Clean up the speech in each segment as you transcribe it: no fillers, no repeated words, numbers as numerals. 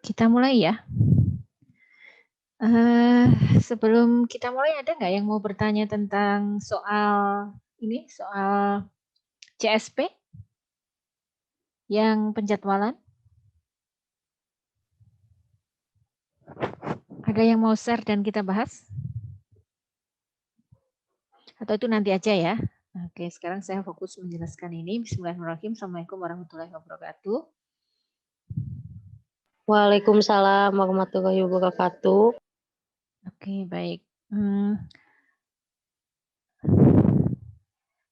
Kita mulai ya. Sebelum kita mulai, ada nggak yang mau bertanya tentang soal ini, soal CSP yang penjadwalan? Ada yang mau share dan kita bahas? Atau itu nanti aja ya? Oke, sekarang saya fokus menjelaskan ini. Bismillahirrahmanirrahim. Assalamualaikum warahmatullahi wabarakatuh. Waalaikumsalam warahmatullahi wabarakatuh. Oke, baik.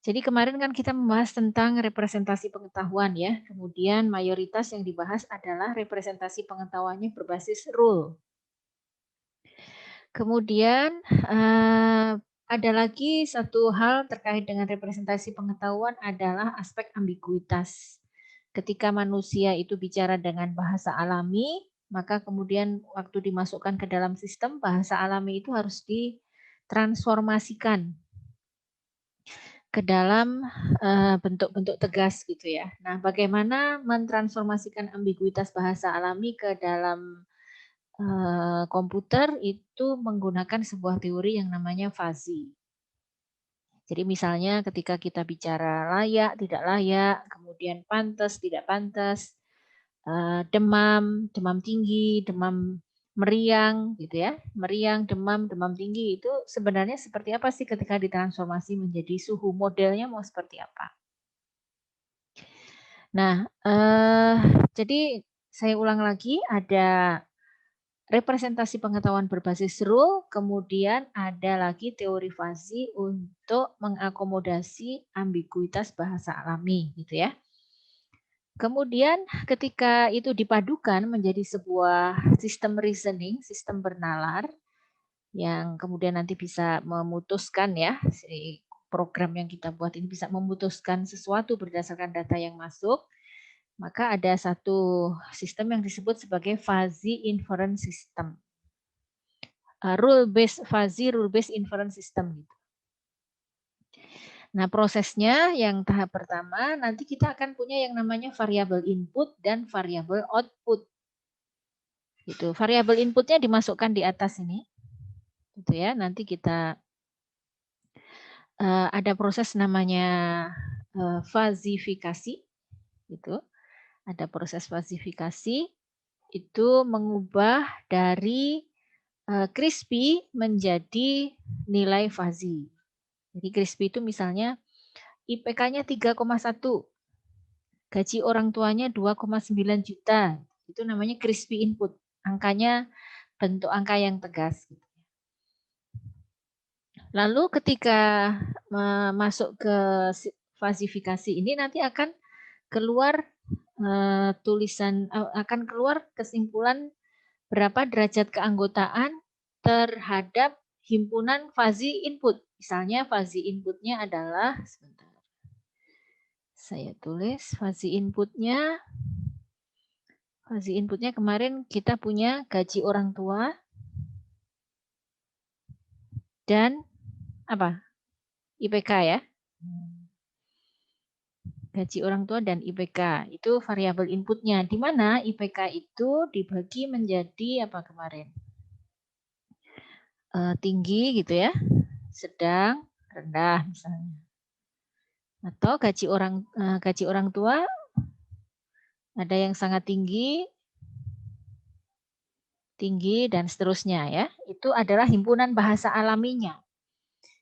Jadi kemarin kan kita membahas tentang representasi pengetahuan ya. Kemudian mayoritas yang dibahas adalah representasi pengetahuannya berbasis rule. Kemudian ada lagi satu hal terkait dengan representasi pengetahuan adalah aspek ambiguitas. Ketika manusia itu bicara dengan bahasa alami, maka kemudian waktu dimasukkan ke dalam sistem, bahasa alami itu harus ditransformasikan ke dalam bentuk-bentuk tegas gitu ya. Nah, bagaimana mentransformasikan ambiguitas bahasa alami ke dalam komputer itu menggunakan sebuah teori yang namanya fuzzy. Jadi misalnya ketika kita bicara layak, tidak layak, kemudian pantas, tidak pantas, demam, demam tinggi, demam meriang gitu ya. Meriang, demam, demam tinggi itu sebenarnya seperti apa sih ketika ditransformasi menjadi suhu, modelnya mau seperti apa? Nah, jadi saya ulang lagi, ada representasi pengetahuan berbasis rule, kemudian ada lagi teori fuzzy untuk mengakomodasi ambiguitas bahasa alami gitu ya. Kemudian ketika itu dipadukan menjadi sebuah sistem reasoning, sistem bernalar, yang kemudian nanti bisa memutuskan ya, si program yang kita buat ini bisa memutuskan sesuatu berdasarkan data yang masuk, maka ada satu sistem yang disebut sebagai fuzzy inference system. Rule based fuzzy rule based inference system gitu. Nah, prosesnya yang tahap pertama nanti kita akan punya yang namanya variabel input dan variabel output. Gitu. Variabel inputnya dimasukkan di atas ini. Gitu ya. Nanti kita ada proses namanya fazifikasi gitu. Ada proses fazifikasi itu mengubah dari crispy menjadi nilai fuzzy. Jadi crispy itu misalnya IPK-nya 3,1, gaji orang tuanya 2,9 juta, itu namanya crispy input, angkanya bentuk angka yang tegas. Lalu ketika masuk ke fasifikasi ini nanti akan keluar tulisan, akan keluar kesimpulan berapa derajat keanggotaan terhadap himpunan fuzzy input. Misalnya fuzzy inputnya adalah, sebentar, saya tulis fuzzy inputnya. Fuzzy inputnya kemarin kita punya gaji orang tua dan apa? IPK ya. Gaji orang tua dan IPK itu variabel inputnya. Di mana IPK itu dibagi menjadi apa kemarin? Tinggi gitu ya, sedang, rendah misalnya. Atau gaji orang tua ada yang sangat tinggi, dan seterusnya ya. Itu adalah himpunan bahasa alaminya.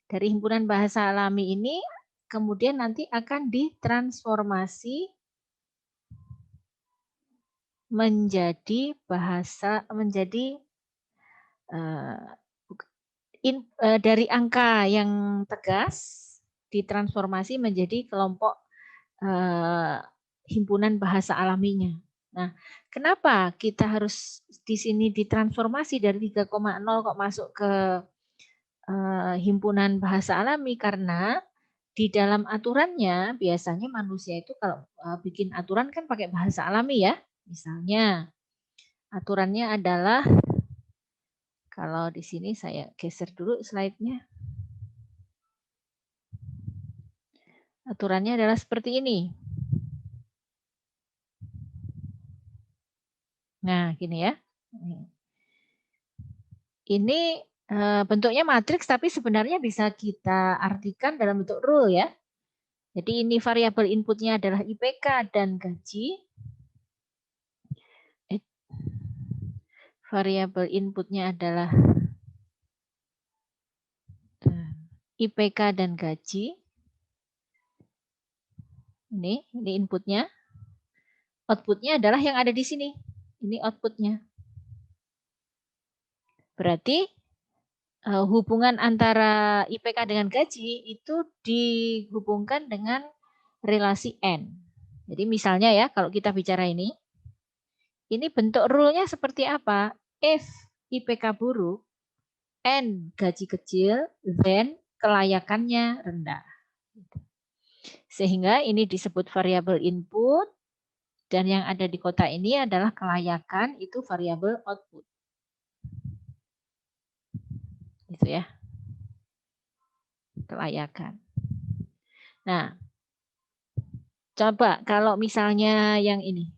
Dari himpunan bahasa alami ini kemudian nanti akan ditransformasi menjadi bahasa, menjadi dari angka yang tegas ditransformasi menjadi kelompok himpunan bahasa alaminya. Nah, kenapa kita harus di sini ditransformasi dari 3,0 kok masuk ke himpunan bahasa alami? Karena di dalam aturannya biasanya manusia itu kalau bikin aturan kan pakai bahasa alami ya. Misalnya aturannya adalah, kalau di sini saya geser dulu slide-nya. Aturannya adalah seperti ini. Nah, gini ya. Ini bentuknya matriks, tapi sebenarnya bisa kita artikan dalam bentuk rule ya. Jadi ini variabel inputnya adalah IPK dan gaji. Variabel inputnya adalah IPK dan gaji. Ini inputnya. Outputnya adalah yang ada di sini. Ini outputnya. Berarti hubungan antara IPK dengan gaji itu dihubungkan dengan relasi N. Jadi misalnya ya, kalau kita bicara ini bentuk rule-nya seperti apa? If IPK buruk, N gaji kecil, then kelayakannya rendah. Sehingga ini disebut variabel input, dan yang ada di kotak ini adalah kelayakan, itu variabel output. Gitu ya. Kelayakan. Nah, coba kalau misalnya yang ini.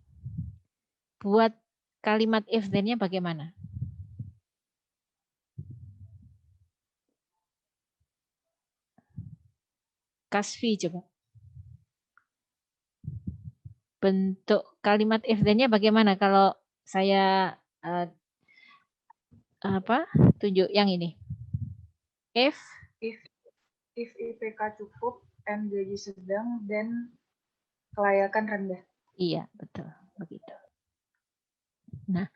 Buat kalimat if then-nya bagaimana? Kasfi coba. Bentuk kalimat if then-nya bagaimana kalau saya tunjuk yang ini? If IPK cukup, N gaji sedang, dan kelayakan rendah. Iya, betul. Begitu. Nah,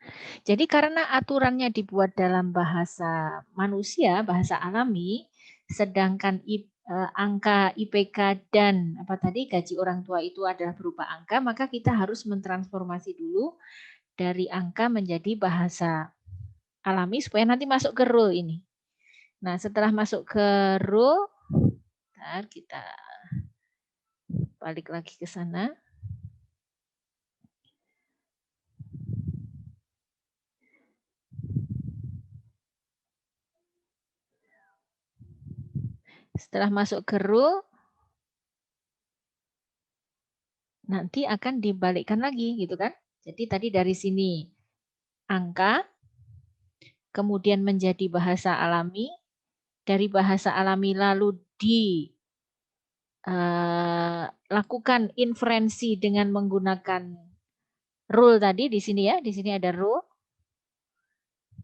jadi karena aturannya dibuat dalam bahasa manusia, bahasa alami, sedangkan angka IPK dan gaji orang tua itu adalah berupa angka, maka kita harus mentransformasi dulu dari angka menjadi bahasa alami supaya nanti masuk ke rule ini. Nah, setelah masuk ke rule, kita balik lagi ke sana. Setelah masuk ke rule, nanti akan dibalikkan lagi gitu kan. Jadi tadi dari sini angka, kemudian menjadi bahasa alami, dari bahasa alami lalu dilakukan inferensi dengan menggunakan rule tadi di sini ya, di sini ada rule.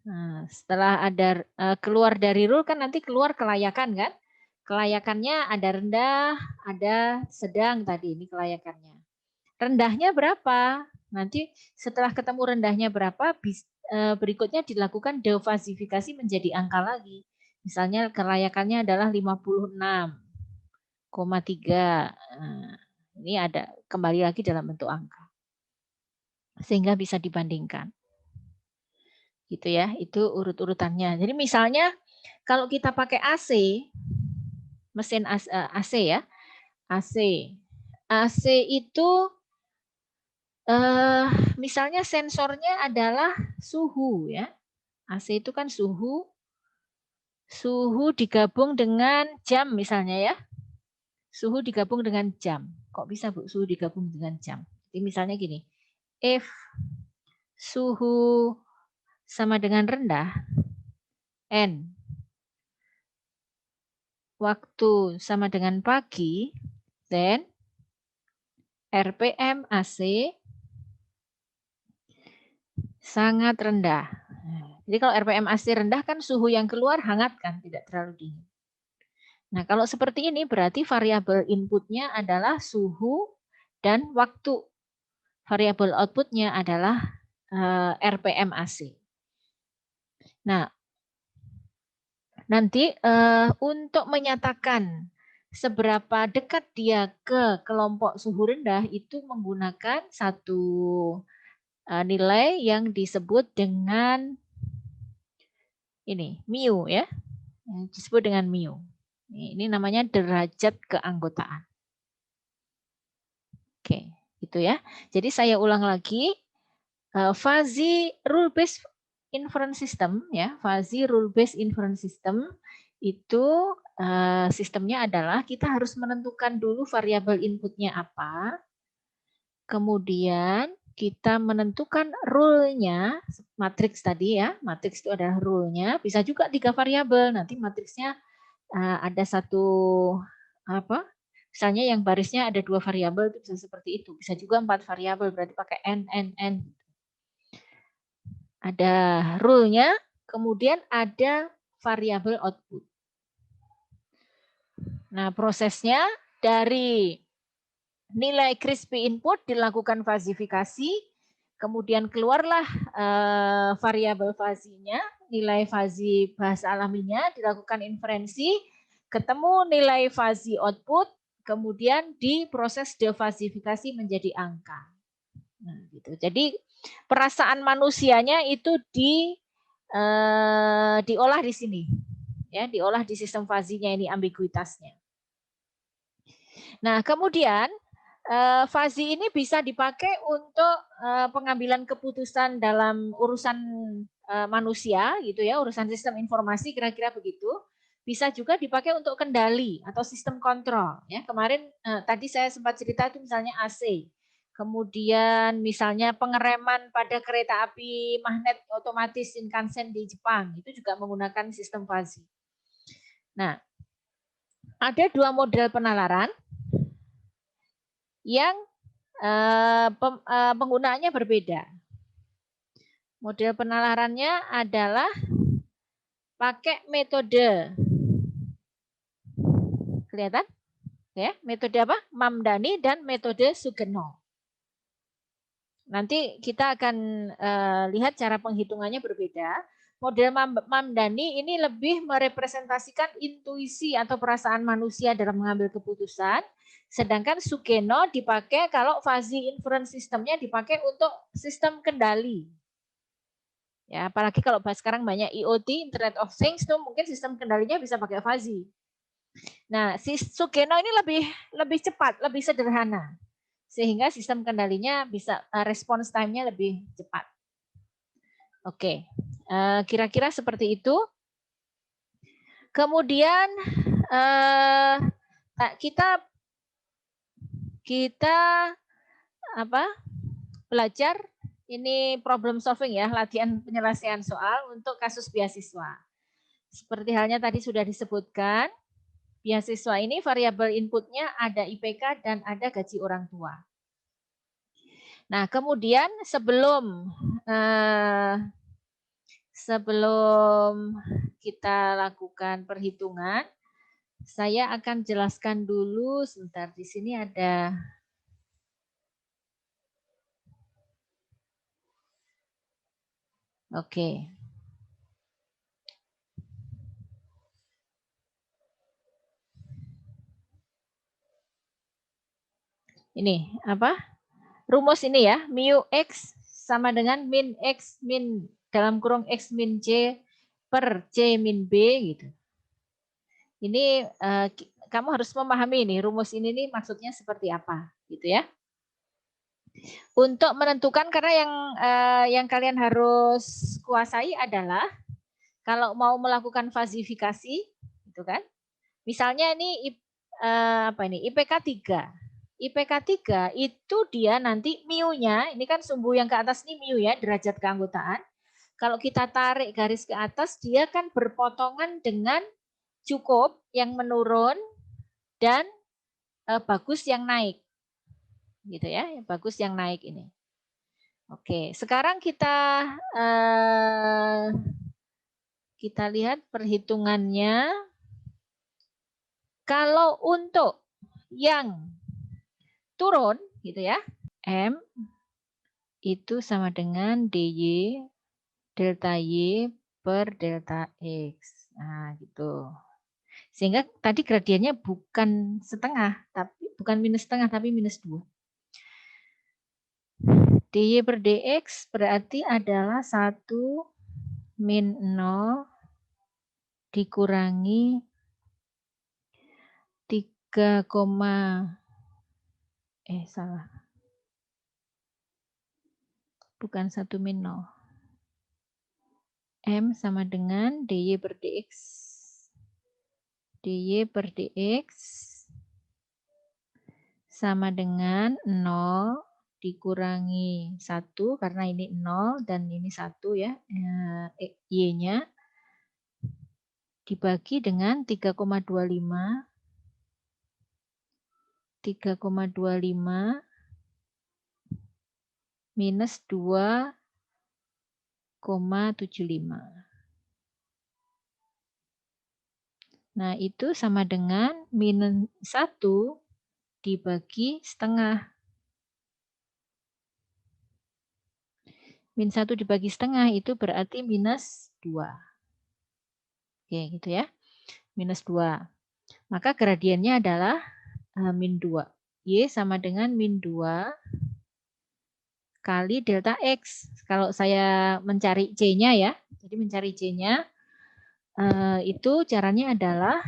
Nah, setelah ada keluar dari rule kan nanti keluar kelayakan kan? Kelayakannya ada rendah, ada sedang tadi ini kelayakannya. Rendahnya berapa? Nanti setelah ketemu rendahnya berapa, berikutnya dilakukan defasifikasi menjadi angka lagi. Misalnya kelayakannya adalah 56,3. Nah, ini ada kembali lagi dalam bentuk angka. Sehingga bisa dibandingkan. Gitu ya, itu urut-urutannya. Jadi misalnya kalau kita pakai AC, mesin AC ya, AC itu misalnya sensornya adalah suhu ya. AC itu kan suhu digabung dengan jam misalnya ya. Suhu digabung dengan jam. Kok bisa Bu suhu digabung dengan jam? Jadi misalnya gini, if suhu sama dengan rendah, N, waktu sama dengan pagi, then RPM AC sangat rendah. Jadi kalau RPM AC rendah kan suhu yang keluar hangat kan, tidak terlalu dingin. Nah kalau seperti ini berarti variabel inputnya adalah suhu dan waktu. Variabel outputnya adalah RPM AC. Nah, nanti untuk menyatakan seberapa dekat dia ke kelompok suhu rendah itu menggunakan satu nilai yang disebut dengan ini, mu ya. Disebut dengan mu. Ini namanya derajat keanggotaan. Oke, gitu ya. Jadi saya ulang lagi. Fuzzy rule based inference system ya, fuzzy rule based inference system itu sistemnya adalah kita harus menentukan dulu variabel inputnya apa, kemudian kita menentukan rule-nya, matriks tadi ya, matriks itu adalah rule-nya, bisa juga 3 variabel, nanti matriksnya ada satu apa? Misalnya yang barisnya ada 2 variabel itu bisa seperti itu, bisa juga 4 variabel berarti pakai n. Ada rule-nya, kemudian ada variabel output. Nah, prosesnya dari nilai crispy input dilakukan fazifikasi, kemudian keluarlah variabel fazinya, nilai fazi bahasa alaminya, dilakukan inferensi, ketemu nilai fazi output, kemudian diproses defazifikasi menjadi angka. Nah, gitu. Jadi perasaan manusianya itu diolah di sini, ya, diolah di sistem fazinya ini ambiguitasnya. Nah, kemudian fazi ini bisa dipakai untuk pengambilan keputusan dalam urusan manusia, gitu ya, urusan sistem informasi kira-kira begitu. Bisa juga dipakai untuk kendali atau sistem kontrol. Ya, kemarin tadi saya sempat cerita itu misalnya AC. Kemudian misalnya pengereman pada kereta api magnet otomatis Shinkansen di Jepang itu juga menggunakan sistem fazi. Nah, ada 2 model penalaran yang penggunaannya berbeda. Model penalarannya adalah pakai metode, kelihatan? Ya, metode apa? Mamdani dan metode Sugeno. Nanti kita akan lihat cara penghitungannya berbeda. Model Mamdani ini lebih merepresentasikan intuisi atau perasaan manusia dalam mengambil keputusan. Sedangkan Sugeno dipakai kalau fuzzy inference sistemnya dipakai untuk sistem kendali. Ya, apalagi kalau sekarang banyak IoT, Internet of Things, tuh mungkin sistem kendalinya bisa pakai fuzzy. Nah, si Sugeno ini lebih cepat, lebih sederhana. Sehingga sistem kendalinya bisa response time-nya lebih cepat. Oke, kira-kira seperti itu. Kemudian kita belajar ini problem solving ya, latihan penyelesaian soal untuk kasus beasiswa. Seperti halnya tadi sudah disebutkan, beasiswa ini variabel inputnya ada IPK dan ada gaji orang tua. Nah, kemudian sebelum kita lakukan perhitungan, saya akan jelaskan dulu sebentar. Di sini ada oke. Ini apa? Rumus ini ya, mu X sama dengan min X min dalam kurung X min C per C min B gitu. Ini kamu harus memahami ini rumus ini nih maksudnya seperti apa gitu ya. Untuk menentukan, karena yang kalian harus kuasai adalah kalau mau melakukan fazifikasi gitu kan. Misalnya ini IPK 3. IPK 3 itu dia nanti mu-nya, ini kan sumbu yang ke atas ini mu ya, derajat keanggotaan. Kalau kita tarik garis ke atas, dia kan berpotongan dengan cukup yang menurun dan bagus yang naik. Gitu ya, bagus yang naik ini. Oke, sekarang kita lihat perhitungannya. Kalau untuk yang turun gitu ya, M itu sama dengan DY delta Y per delta X. Nah, gitu. Sehingga tadi gradiennya bukan setengah, tapi bukan minus setengah, tapi minus 2. DY per DX berarti adalah 1 min 0 dikurangi 3, salah. Bukan 1 min 0. M sama dengan DY per DX. DY per DX sama dengan 0 dikurangi 1 karena ini 0 dan ini 1 ya, Y-nya dibagi dengan 3,25 minus 2,75. Nah, itu sama dengan minus 1 dibagi setengah. Min 1 dibagi setengah itu berarti minus 2. Oke, gitu ya. Minus 2. Maka gradiennya adalah min 2. Y sama dengan min 2 kali delta X. Kalau saya mencari C-nya ya, jadi mencari C-nya itu caranya adalah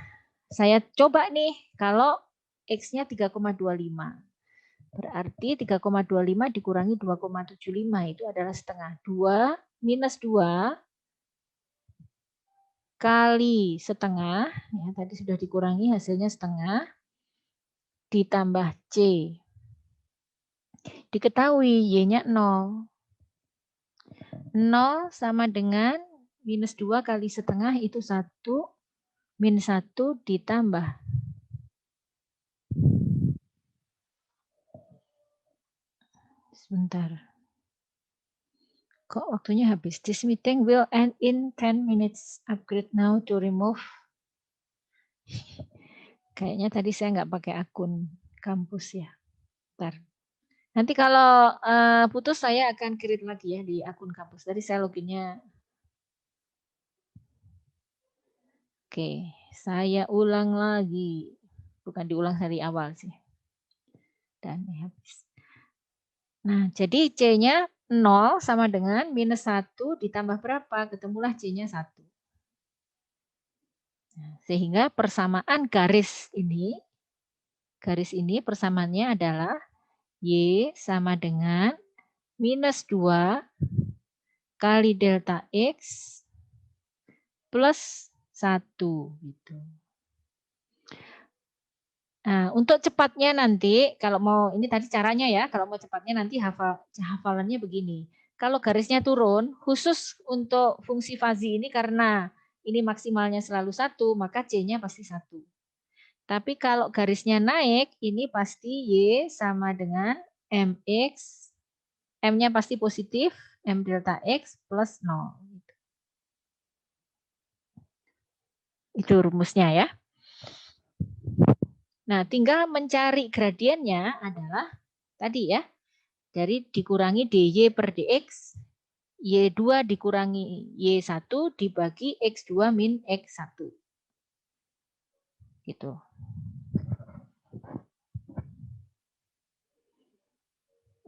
saya coba nih kalau X-nya 3,25. Berarti 3,25 dikurangi 2,75 itu adalah setengah. 2 minus 2 kali setengah, ya, tadi sudah dikurangi hasilnya setengah, ditambah C. Diketahui Y-nya 0. 0 sama dengan minus 2 kali setengah itu 1, min 1 ditambah. Sebentar. Kok waktunya habis? This meeting will end in 10 minutes. Upgrade now to remove. Kayaknya tadi saya nggak pakai akun kampus ya. Bentar. Nanti kalau putus saya akan create lagi ya di akun kampus. Tadi saya loginnya. Oke, saya ulang lagi. Bukan diulang dari awal sih. Dan habis. Nah, jadi C-nya 0 sama dengan minus 1 ditambah berapa? Ketemulah C-nya 1. Nah, sehingga persamaan garis ini persamaannya adalah Y sama dengan minus 2 kali delta X plus 1. Gitu. Nah, untuk cepatnya nanti, kalau mau, ini tadi caranya ya, kalau mau cepatnya nanti hafalannya begini. Kalau garisnya turun, khusus untuk fungsi fazi ini karena ini maksimalnya selalu 1, maka C-nya pasti 1. Tapi kalau garisnya naik, ini pasti Y sama dengan MX, M-nya pasti positif, M delta X plus 0. Itu rumusnya ya. Nah, tinggal mencari gradiennya adalah tadi ya, dari dikurangi DY per DX, Y2 dikurangi Y1 dibagi X2 min X1. Gitu.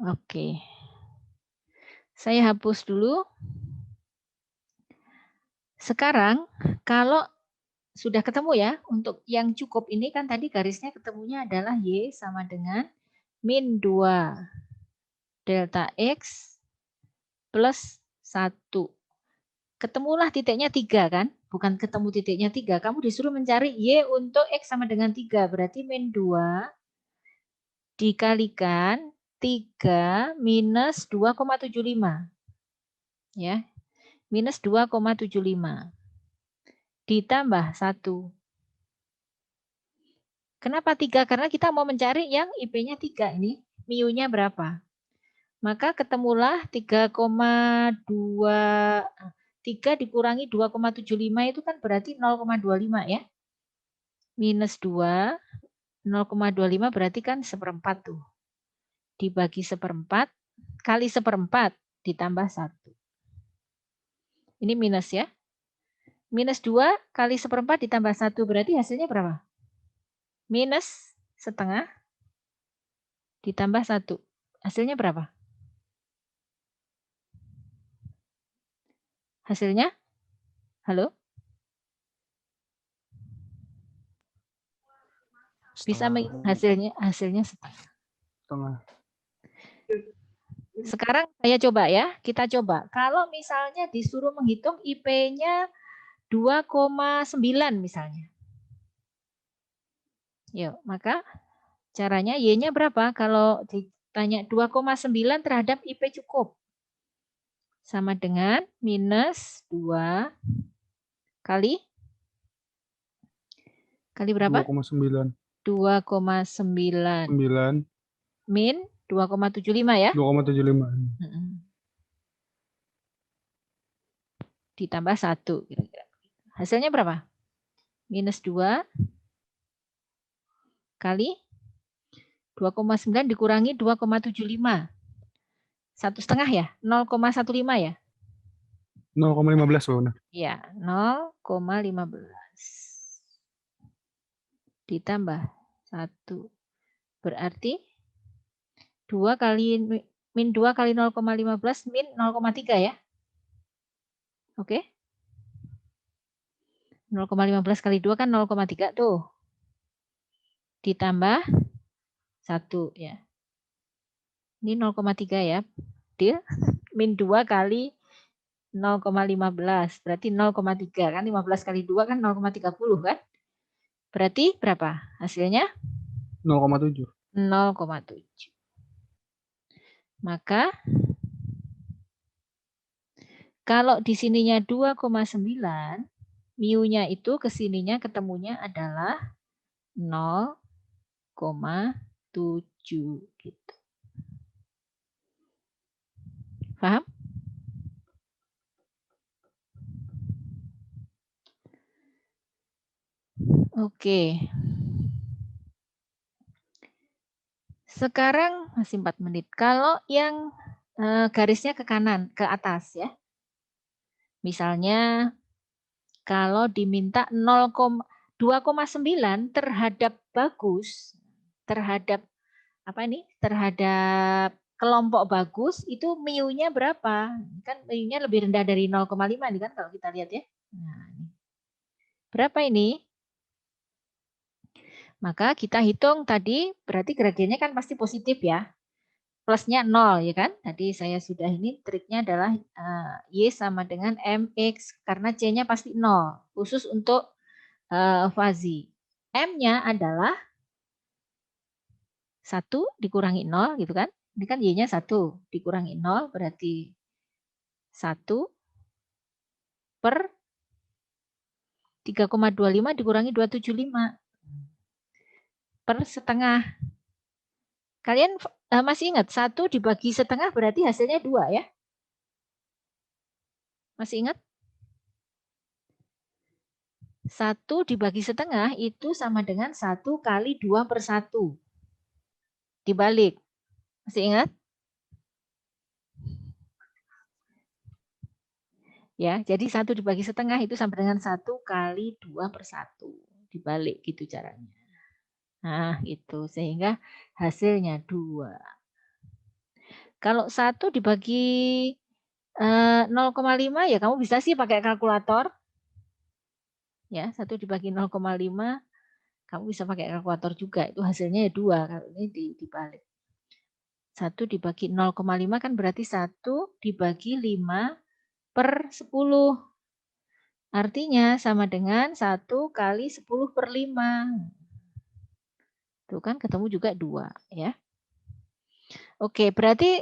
Oke. Saya hapus dulu. Sekarang kalau sudah ketemu ya, untuk yang cukup ini kan tadi garisnya ketemunya adalah Y sama dengan min 2 delta X plus 1. Ketemulah titiknya 3 kan? Bukan ketemu titiknya 3. Kamu disuruh mencari Y untuk X sama dengan 3. Berarti min 2 dikalikan 3 minus 2,75. Ya. Minus 2,75. Ditambah 1. Kenapa 3? Karena kita mau mencari yang IP-nya 3 ini. Mu-nya berapa? Maka ketemulah 3 dikurangi 2,75 itu kan berarti 0,25 ya. Minus 2, 0,25 berarti kan seperempat tuh. Dibagi seperempat, kali seperempat, ditambah 1. Ini minus ya. Minus 2 kali seperempat ditambah 1 berarti hasilnya berapa? Minus setengah ditambah 1. Hasilnya berapa? Hasilnya? Halo? Bisa hasilnya setengah. Sekarang saya coba ya, kita coba. Kalau misalnya disuruh menghitung IP-nya 2,9 misalnya. Yuk, maka caranya Y-nya berapa? Kalau Tanya 2,9 terhadap IP cukup. Sama dengan minus 2 kali berapa? 2,9. 2,9 9. min 2,75 ya. 2,75. Ditambah 1 kira-kira. Hasilnya berapa? Minus 2 kali 2,9 dikurangi 2,75. 1,5 ya? 0,15 ya? 0,15 benar. Ya, 0,15 ditambah 1. Berarti 2 kali min 2 kali 0,15 min 0,3 ya. Oke. 0,15 kali 2 kan 0,3 tuh. Ditambah 1 ya. Ini 0,3 ya. Deal. Min 2 kali 0,15. Berarti 0,3 kan. 15 kali 2 kan 0,30 kan. Berarti berapa hasilnya? 0,7. 0,7. Maka kalau di sininya 2,9, mu-nya itu ke sininya ketemunya adalah 0,7 gitu. Paham? Oke. Sekarang masih 4 menit. Kalau yang garisnya ke kanan, ke atas ya. Misalnya kalau diminta 2,9 terhadap bagus, terhadap apa ini? Terhadap kelompok bagus itu mu-nya berapa? Kan mu-nya lebih rendah dari 0,5 nih kan kalau kita lihat ya. Nah, ini. Berapa ini? Maka kita hitung tadi berarti gradiennya kan pasti positif ya. Plusnya 0 ya kan. Tadi saya sudah ini triknya adalah Y sama dengan MX karena C-nya pasti 0. Khusus untuk fazi. M-nya adalah 1 dikurangi 0 gitu kan. Ini kan Y-nya 1 dikurangi 0 berarti 1 per 3,25 dikurangi 275 per setengah. Kalian masih ingat 1 dibagi setengah berarti hasilnya 2 ya? Masih ingat? 1 dibagi setengah itu sama dengan 1 kali 2 per 1. Dibalik. Masih ingat? Ya, jadi 1 dibagi setengah itu sama dengan 1 kali 2 per 1. Dibalik gitu caranya. Nah, itu. Sehingga hasilnya 2. Kalau 1 dibagi 0,5 ya kamu bisa sih pakai kalkulator. Ya, 1 dibagi 0,5 kamu bisa pakai kalkulator juga. Itu hasilnya ya 2. Kalau ini dibalik. 1 dibagi 0,5 kan berarti 1 dibagi 5 per 10. Artinya sama dengan 1 kali 10 per 5. Tuh kan ketemu juga 2 ya. Oke, berarti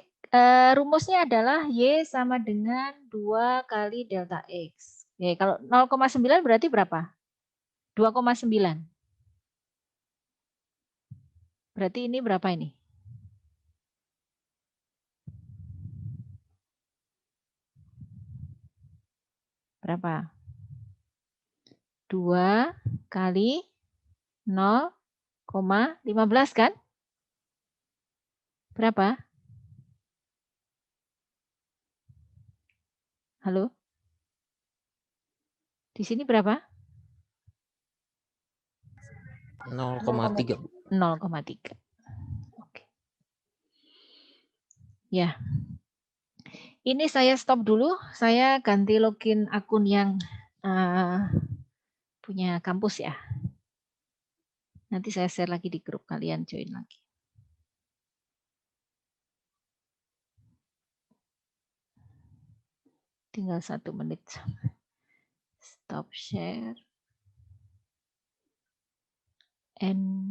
rumusnya adalah Y sama dengan 2 kali delta X. Oke, kalau 0,9 berarti berapa? 2,9. Berarti ini berapa ini? Berapa? 2 kali 0,15 kan? Berapa? Halo? Di sini berapa? 0,3. 0,3. Oke. Ya. Ini saya stop dulu. Saya ganti login akun yang punya kampus ya. Nanti saya share lagi di grup, kalian join lagi. Tinggal 1 menit. Stop share. And